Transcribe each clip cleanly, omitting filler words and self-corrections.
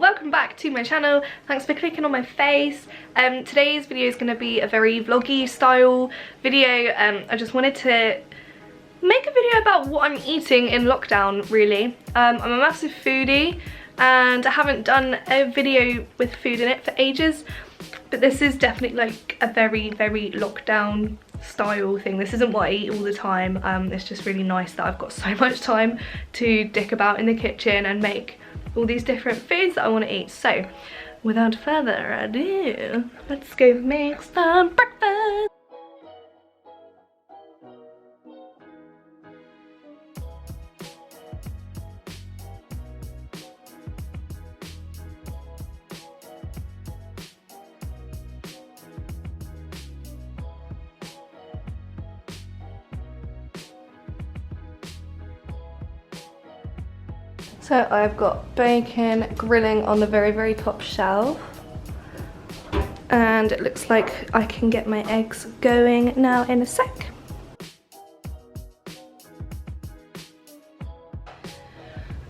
welcome back to my channel. Thanks for clicking on my face. Today's video is going to be a very vloggy style video. I just wanted to make a video about what I'm eating in lockdown, really. I'm a massive foodie and I haven't done a video with food in it for ages, but this is definitely like a very lockdown style thing. This isn't what I eat all the time. It's just really nice that I've got so much time to dick about in the kitchen and make all these different foods that I want to eat. So without further ado, let's go make some breakfast. So I've got bacon grilling on the very top shelf, and it looks like I can get my eggs going now in a sec.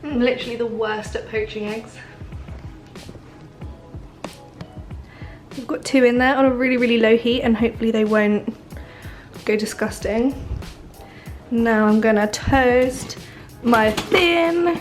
I'm literally the worst at poaching eggs. I've got 2 in there on a really low heat and hopefully they won't go disgusting. Now I'm gonna toast my thin.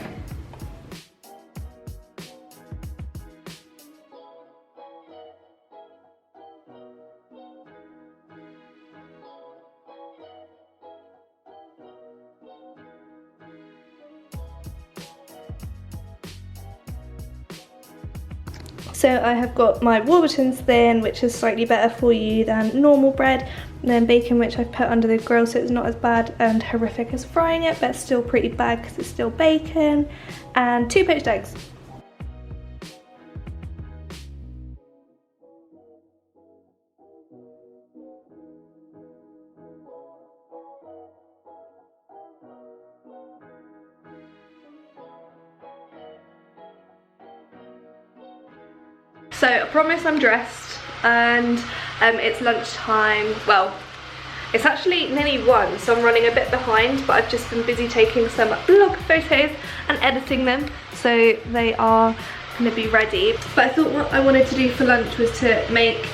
So I have got my Warburton's thin, which is slightly better for you than normal bread, and then bacon, which I've put under the grill so it's not as bad and horrific as frying it, but it's still pretty bad because it's still bacon, and 2 poached eggs. So I promise I'm dressed, and it's lunchtime. Well, it's actually nearly 1, so I'm running a bit behind, but I've just been busy taking some blog photos and editing them, so they are going to be ready. But I thought what I wanted to do for lunch was to make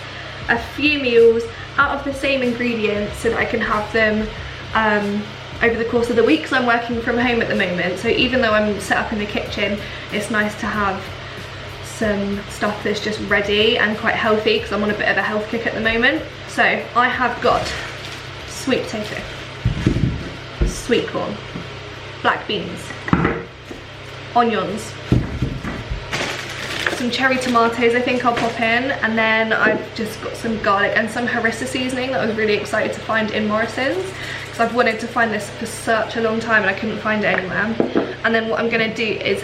a few meals out of the same ingredients so that I can have them over the course of the week, because I'm working from home at the moment. So even though I'm set up in the kitchen, it's nice to have some stuff that's just ready and quite healthy, because I'm on a bit of a health kick at the moment. So I have got sweet potato, sweet corn, black beans, onions, some cherry tomatoes I think I'll pop in, and then I've just got some garlic and some harissa seasoning that I was really excited to find in Morrison's, because I've wanted to find this for such a long time and I couldn't find it anywhere. And then what I'm going to do is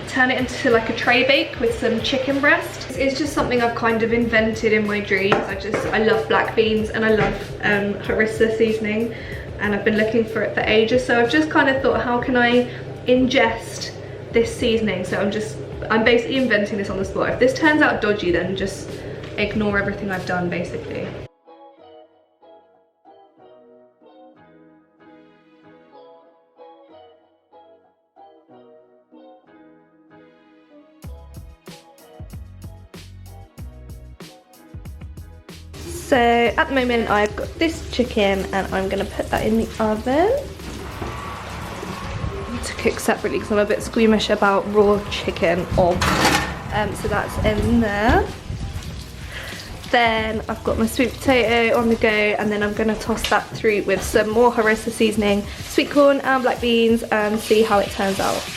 turn it into like a tray bake with some chicken breast. It's just something I've kind of invented in my dreams. I love black beans and I love harissa seasoning, and I've been looking for it for ages. So I've just kind of thought, how can I ingest this seasoning? So I'm basically inventing this on the spot. If this turns out dodgy, then just ignore everything I've done basically. So at the moment I've got this chicken and I'm going to put that in the oven to cook separately because I'm a bit squeamish about raw chicken. So that's in there. Then I've got my sweet potato on the go, and then I'm going to toss that through with some more harissa seasoning, sweet corn and black beans, and see how it turns out.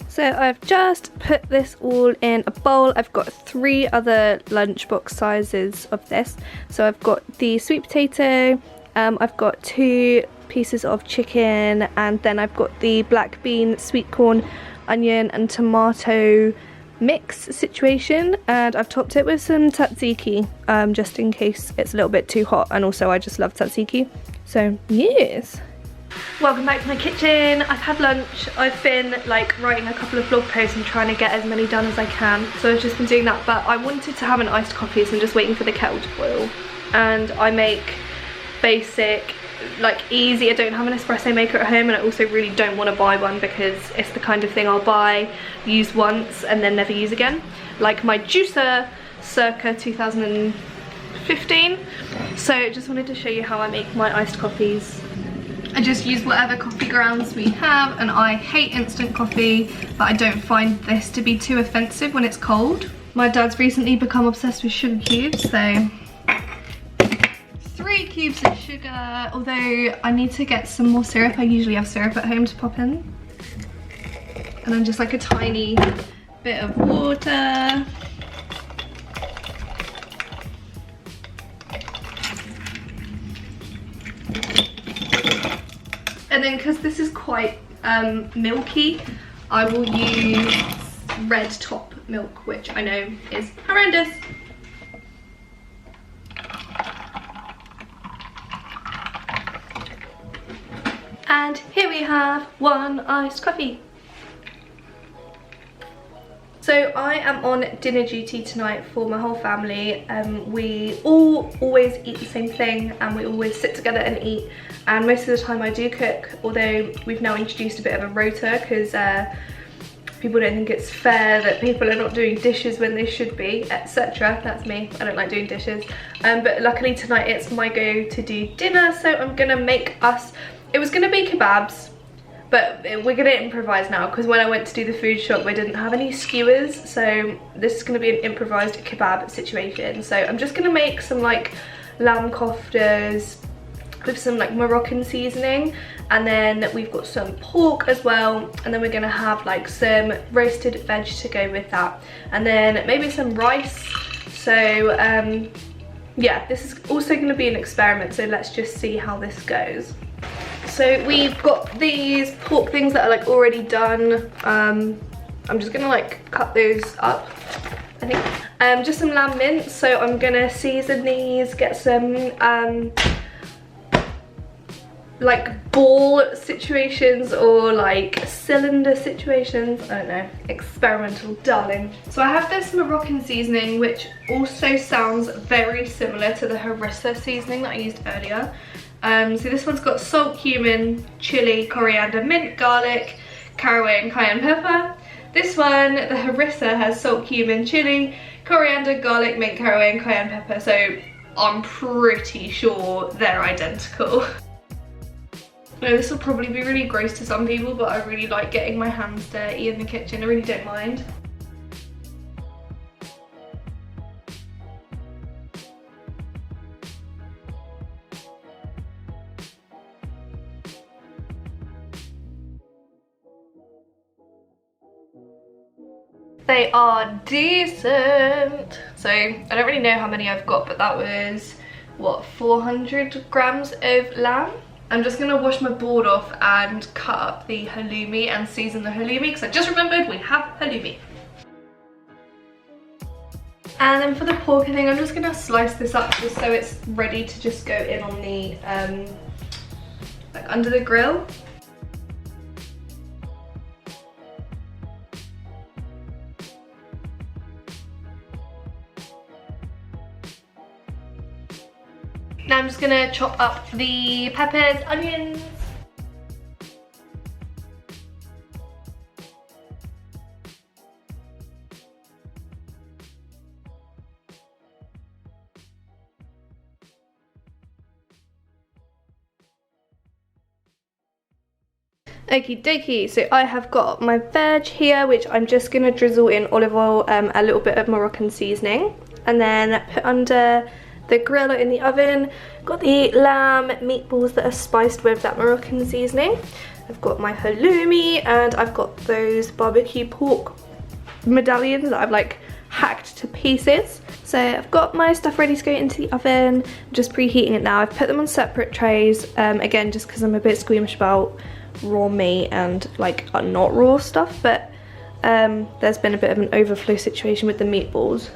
So I've just put this all in a bowl. I've got 3 other lunchbox sizes of this. So I've got the sweet potato, I've got 2 pieces of chicken, and then I've got the black bean, sweet corn, onion and tomato mix situation, and I've topped it with some tzatziki just in case it's a little bit too hot, and also I just love tzatziki. So yes, Welcome back to my kitchen. I've had lunch. I've been like writing a couple of blog posts and trying to get as many done as I can. So I've just been doing that, but I wanted to have an iced coffee, so I'm just waiting for the kettle to boil. And I make basic, like easy. I don't have an espresso maker at home, and I also really don't want to buy one because it's the kind of thing I'll buy, use once and then never use again. Like my juicer circa 2015. So I just wanted to show you how I make my iced coffees. I just use whatever coffee grounds we have, and I hate instant coffee, but I don't find this to be too offensive when it's cold. My dad's recently become obsessed with sugar cubes, so 3 cubes of sugar, although I need to get some more syrup. I usually have syrup at home to pop in. And then just like a tiny bit of water. And then because this is quite milky, I will use red top milk, which I know is horrendous. And here we have one iced coffee. So I am on dinner duty tonight for my whole family. We all always eat the same thing, and we always sit together and eat. And most of the time I do cook, although we've now introduced a bit of a rota because people don't think it's fair that people are not doing dishes when they should be, etc. That's me, I don't like doing dishes. But luckily tonight it's my go to do dinner, so I'm gonna make us, it was gonna be kebabs, but we're gonna improvise now because when I went to do the food shop we didn't have any skewers, so this is gonna be an improvised kebab situation. So I'm just gonna make some like lamb koftas with some like Moroccan seasoning, and then we've got some pork as well, and then we're gonna have like some roasted veg to go with that, and then maybe some rice. So yeah, this is also gonna be an experiment, so let's just see how this goes. So we've got these pork things that are like already done. I'm just gonna like cut those up, I think. Just some lamb mince, so I'm gonna season these, get some like ball situations or like cylinder situations, I don't know, experimental darling. So I have this Moroccan seasoning which also sounds very similar to the harissa seasoning that I used earlier. So this one's got salt, cumin, chili, coriander, mint, garlic, caraway and cayenne pepper. This one, the harissa, has salt, cumin, chili, coriander, garlic, mint, caraway and cayenne pepper, so I'm pretty sure they're identical. No, this will probably be really gross to some people, but I really like getting my hands dirty in the kitchen. I really don't mind. They are decent. So I don't really know how many I've got, but that was, what, 400 grams of lamb? I'm just gonna wash my board off and cut up the halloumi and season the halloumi because I just remembered we have halloumi. And then for the pork, I think I'm just gonna slice this up just so it's ready to just go in on the, like under the grill. Now I'm just gonna chop up the peppers, onions. Okie dokie, so I have got my veg here, which I'm just gonna drizzle in olive oil, a little bit of Moroccan seasoning, and then put under the griller in the oven. Got the lamb meatballs that are spiced with that Moroccan seasoning. I've got my halloumi, and I've got those barbecue pork medallions that I've like hacked to pieces. So I've got my stuff ready to go into the oven. I'm just preheating it now. I've put them on separate trays, again just because I'm a bit squeamish about raw meat and like not raw stuff, but there's been a bit of an overflow situation with the meatballs.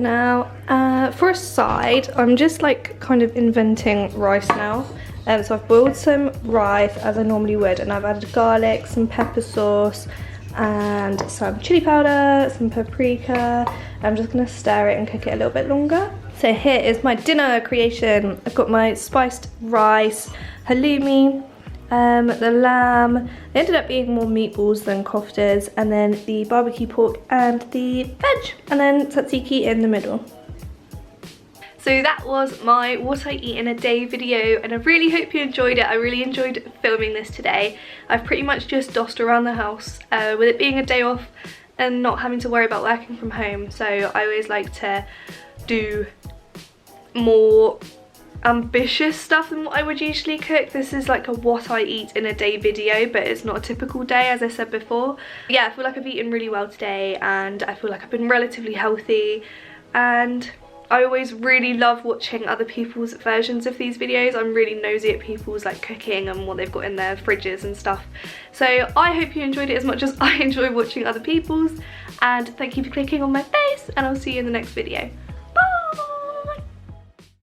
Now, for a side, I'm just like kind of inventing rice now. So I've boiled some rice as I normally would, and I've added garlic, some pepper sauce, and some chili powder, some paprika. I'm just gonna stir it and cook it a little bit longer. So here is my dinner creation. I've got my spiced rice, halloumi, the lamb. It ended up being more meatballs than koftas, and then the barbecue pork and the veg, and then tzatziki in the middle. So that was my what I eat in a day video, and I really hope you enjoyed it. I really enjoyed filming this today. I've pretty much just dossed around the house with it being a day off and not having to worry about working from home. So I always like to do more ambitious stuff than what I would usually cook. This is like a what I eat in a day video, but it's not a typical day, as I said before. Yeah, I feel like I've eaten really well today, and I feel like I've been relatively healthy, and I always really love watching other people's versions of these videos. I'm really nosy at people's like cooking and what they've got in their fridges and stuff. So I hope you enjoyed it as much as I enjoy watching other people's, and thank you for clicking on my face, and I'll see you in the next video.